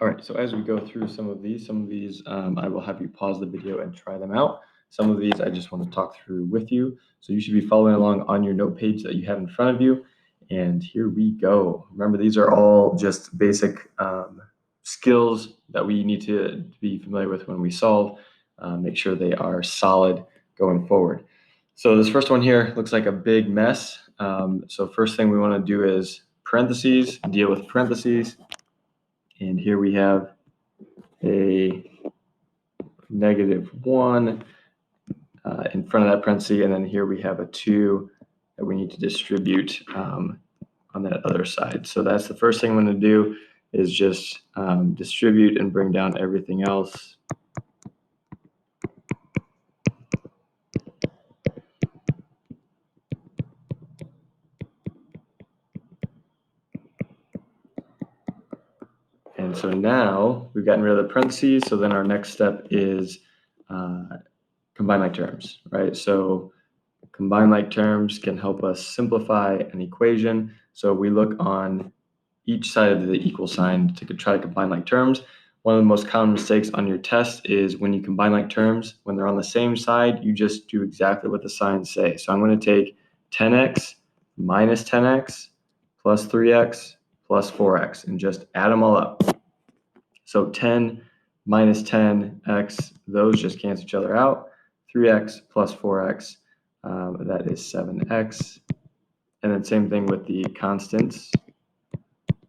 All right, so as we go through some of these I will have you pause the video and try them out. Some of these I just want to talk through with you. So you should be following along on your note page that you have in front of you. And here we go. Remember, these are all just basic skills that we need to be familiar with when we solve. Make sure they are solid going forward. So this first one here looks like a big mess. So first thing we want to do is parentheses, deal with parentheses. And here we have a -1 in front of that parenthesis, and then here we have a 2 that we need to distribute on that other side. So that's the first thing I'm going to do is just distribute and bring down everything else. And so now we've gotten rid of the parentheses, so then our next step is combine like terms, right? So combine like terms can help us simplify an equation. So we look on each side of the equal sign to try to combine like terms. One of the most common mistakes on your test is when you combine like terms, when they're on the same side, you just do exactly what the signs say. So I'm going to take 10x minus 10x plus 3x plus 4x and just add them all up. So 10 minus 10x, those just cancel each other out. 3x plus 4x, that is 7x. And then same thing with the constants,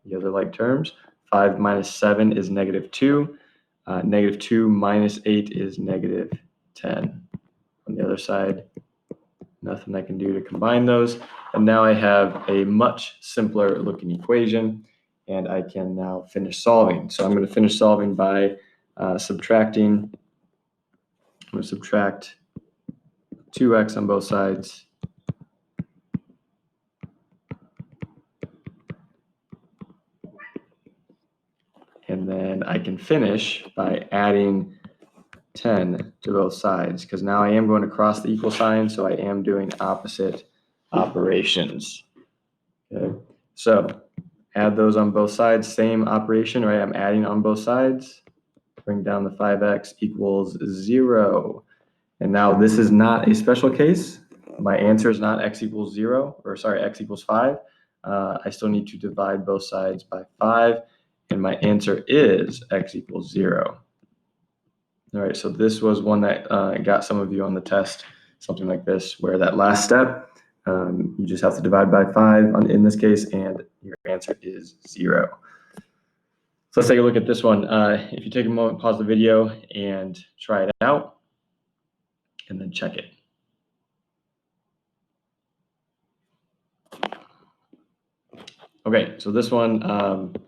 the other like terms. 5 minus 7 is -2. -2 minus 8 is -10. On the other side, nothing I can do to combine those. And now I have a much simpler looking equation, and I can now finish solving. So I'm going to finish solving by subtracting. I'm going to subtract 2x on both sides. And then I can finish by adding 10 to both sides, because now I am going to cross the equal sign, so I am doing opposite operations. Okay, so add those on both sides, same operation, right? I'm adding on both sides, bring down the 5x equals 0. And now this is not a special case. My answer is not x equals 0, or sorry, x equals 5. I still need to divide both sides by 5, and my answer is x equals 0. All right, so this was one that got some of you on the test, something like this, where that last step, you just have to divide by 5 in this case, and your answer is 0. So let's take a look at this one. If you take a moment, pause the video, and try it out, and then check it. Okay, so this one,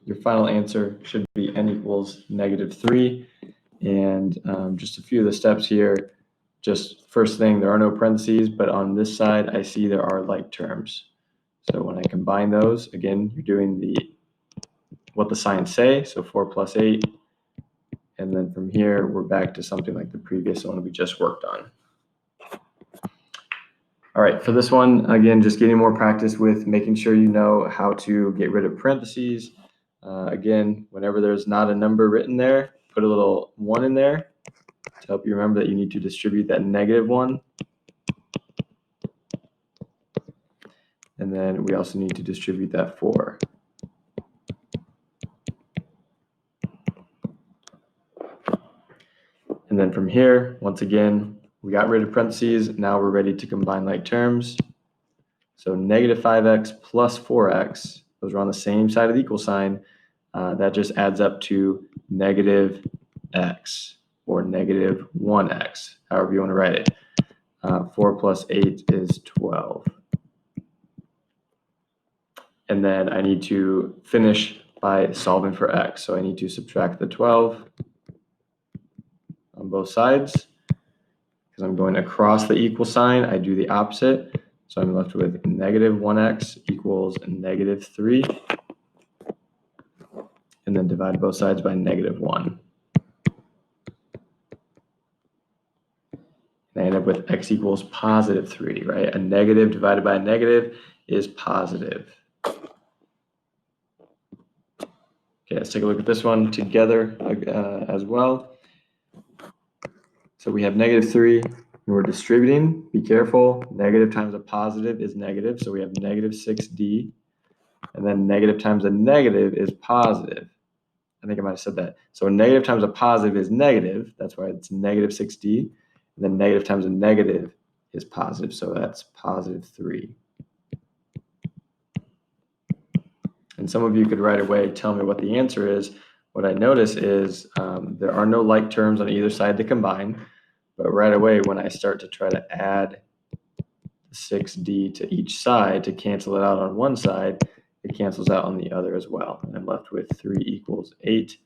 your final answer should be n equals -3. And just a few of the steps here. Just first thing, there are no parentheses, but on this side, I see there are like terms. So when I combine those, again, you're doing what the signs say, so 4 plus 8. And then from here, we're back to something like the previous one we just worked on. All right, for this one, again, just getting more practice with making sure you know how to get rid of parentheses. Again, whenever there's not a number written there, put a little 1 in there to help you remember that you need to distribute that -1. And then we also need to distribute that 4. And then from here, once again, we got rid of parentheses. Now we're ready to combine like terms. So -5x plus 4x, those are on the same side of the equal sign. That just adds up to -x or -1x, however you want to write it. 4 plus 8 is 12. And then I need to finish by solving for x. So I need to subtract the 12 on both sides. Because I'm going across the equal sign, I do the opposite. So I'm left with -1x equals -3. And then divide both sides by -1. And I end up with x equals +3, right? A negative divided by a negative is positive. Okay, let's take a look at this one together as well. So we have -3, and we're distributing. Be careful. Negative times a positive is negative, so we have -6d. And then negative times a negative is positive. I think I might have said that. So a negative times a positive is negative. That's why it's -6d. And then negative times a negative is positive. So that's +3. And some of you could right away tell me what the answer is. What I notice is there are no like terms on either side to combine. But right away, when I start to try to add 6d to each side to cancel it out on one side, it cancels out on the other as well. And I'm left with 3 = 8.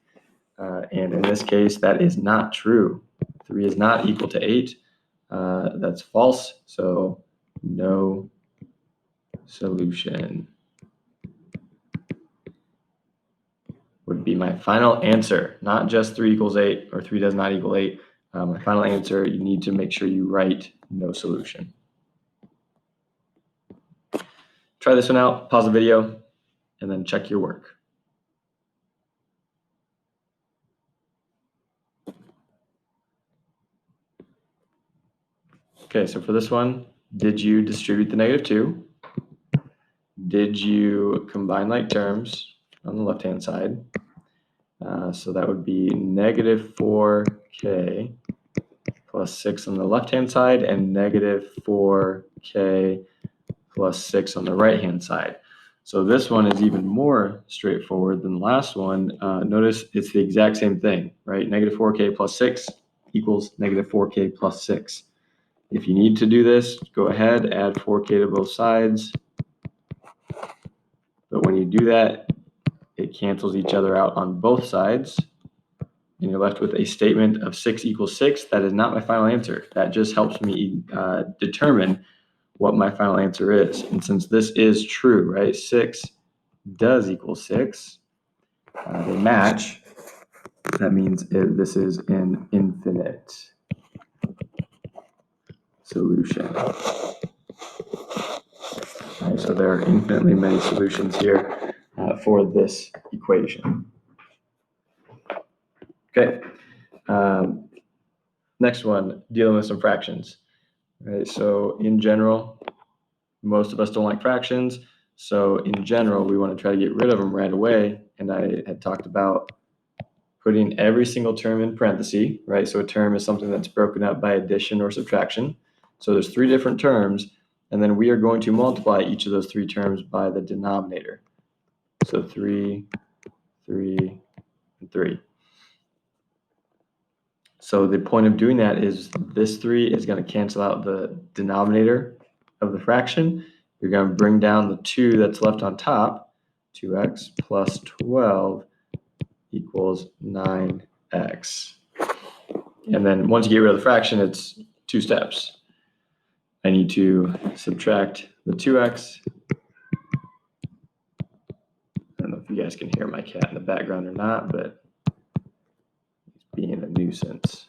And in this case, that is not true. 3 is not equal to 8. That's false. So no solution would be my final answer. Not just 3 = 8 or 3 does not equal 8. My final answer, you need to make sure you write no solution. Try this one out, pause the video, and then check your work. Okay, so for this one, did you distribute the -2? Did you combine like terms on the left-hand side? So that would be -4k plus 6 on the left-hand side and -4k plus 6 on the right-hand side. So this one is even more straightforward than the last one. Notice it's the exact same thing, right? -4k plus 6 equals -4k plus 6. If you need to do this, go ahead, add 4k to both sides. But when you do that, it cancels each other out on both sides. And you're left with a statement of 6 = 6. That is not my final answer. That just helps me determine what my final answer is. And since this is true, right, 6 does equal 6, they match. That means this is an infinite solution. Right, so there are infinitely many solutions here for this equation. Okay. Next one, dealing with some fractions. Right, so in general, most of us don't like fractions. So in general, we want to try to get rid of them right away. And I had talked about putting every single term in parentheses, right? So a term is something that's broken up by addition or subtraction. So there's 3 different terms, and then we are going to multiply each of those 3 terms by the denominator. So 3, 3, and 3. So the point of doing that is this 3 is going to cancel out the denominator of the fraction. You're going to bring down the 2 that's left on top. 2x plus 12 equals 9x. And then once you get rid of the fraction, it's 2 steps. I need to subtract the 2x. I don't know if you guys can hear my cat in the background or not, but he's being a nuisance.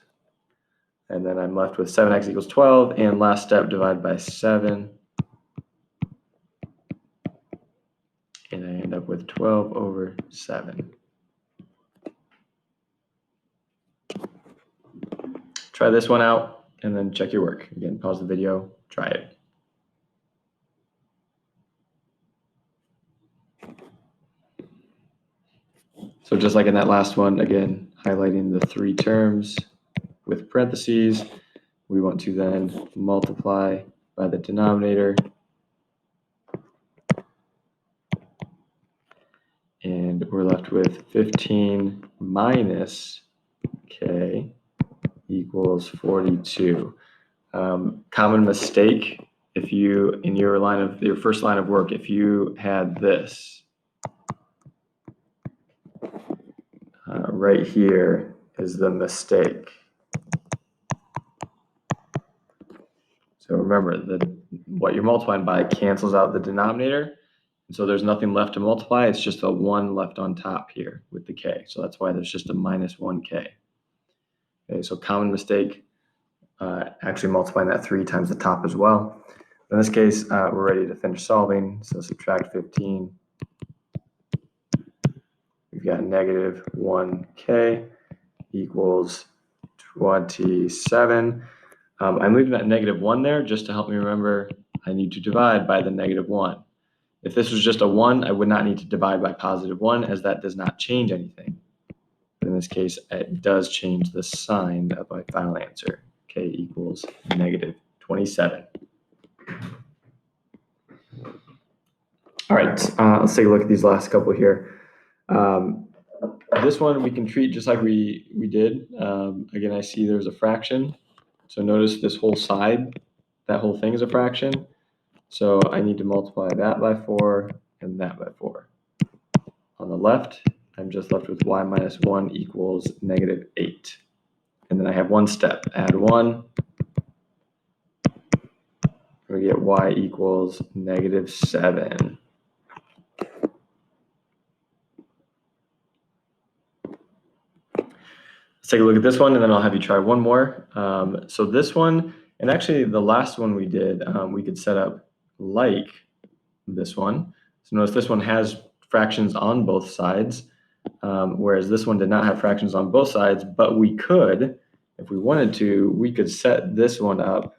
And then I'm left with 7x = 12, and last step, divide by 7. And I end up with 12/7. Try this one out, and then check your work. Again, pause the video, try it. So just like in that last one, again, highlighting the 3 terms with parentheses, we want to then multiply by the denominator. And we're left with 15 minus k equals 42. Common mistake, if you, in your first line of work, if you had this, right here is the mistake. So remember that what you're multiplying by cancels out the denominator. And so there's nothing left to multiply. It's just a 1 left on top here with the k. So that's why there's just a -1k. Okay, so common mistake, actually multiplying that 3 times the top as well. In this case, we're ready to finish solving. So subtract 15. We've got negative 1k equals 27. I'm leaving that negative 1 there just to help me remember I need to divide by the negative 1. If this was just a 1, I would not need to divide by positive 1, as that does not change anything. But in this case, it does change the sign of my final answer. K equals negative 27. All right, let's take a look at these last couple here. This one we can treat just like we did. Again, I see there's a fraction. So notice this whole side, that whole thing is a fraction. So I need to multiply that by 4 and that by 4. On the left, I'm just left with y minus 1 equals negative 8. And then I have one step, add 1. We get y equals negative 7. Let's take a look at this one, and then I'll have you try one more. So this one, and actually the last one we did, we could set up like this one. So notice this one has fractions on both sides, whereas this one did not have fractions on both sides, but we could, if we wanted to, we could set this one up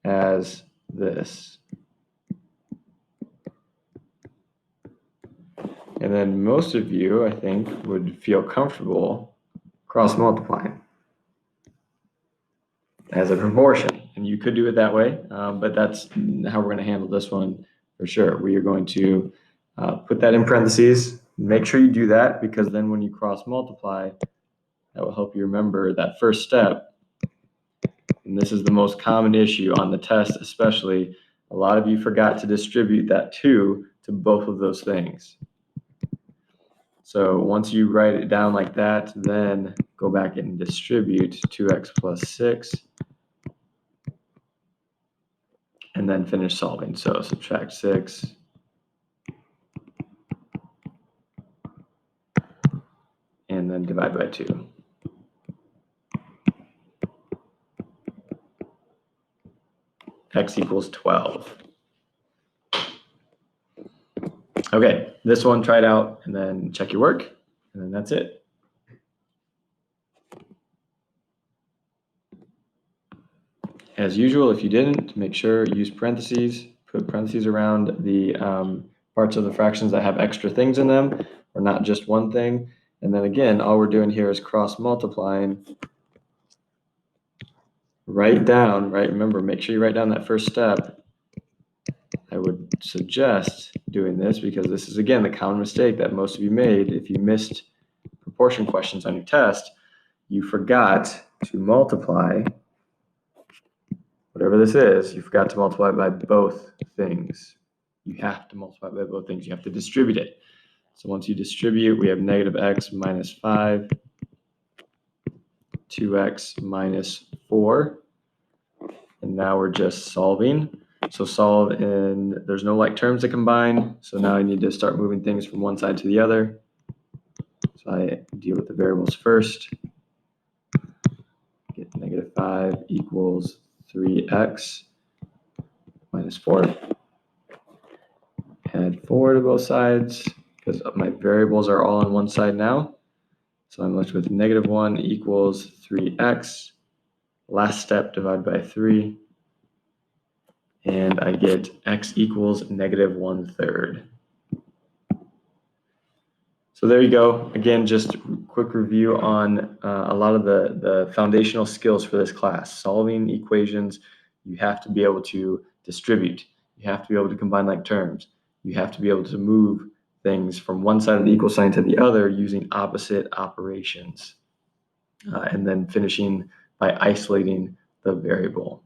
as this. And then most of you, I think, would feel comfortable cross-multiplying as a proportion. And you could do it that way, but that's how we're going to handle this one for sure. We are going to put that in parentheses. Make sure you do that, because then when you cross-multiply, that will help you remember that first step. And this is the most common issue on the test, especially. A lot of you forgot to distribute that 2 to both of those things. So once you write it down like that, then go back and distribute 2x plus 6, and then finish solving. So subtract 6, and then divide by 2. X equals 12. Okay, this one, try it out, and then check your work, and then that's it. As usual, if you didn't, make sure you use parentheses, put parentheses around the parts of the fractions that have extra things in them, or not just one thing. And then again, all we're doing here is cross-multiplying. Write down, right? Remember, make sure you write down that first step. I would suggest doing this because this is, again, the common mistake that most of you made. If you missed proportion questions on your test, you forgot to multiply whatever this is. You forgot to multiply by both things. You have to multiply by both things. You have to distribute it. So once you distribute, we have negative x minus 5, 2x minus 4. And now we're just solving. So solve, and there's no like terms to combine. So now I need to start moving things from one side to the other. So I deal with the variables first. Get negative 5 equals 3x minus 4. Add 4 to both sides because my variables are all on one side now. So I'm left with negative 1 equals 3x. Last step, divide by 3. And I get x equals negative 1/3. So there you go. Again, just a quick review on a lot of the foundational skills for this class. Solving equations, you have to be able to distribute. You have to be able to combine like terms. You have to be able to move things from one side of the equal sign to the other using opposite operations. And then finishing by isolating the variable.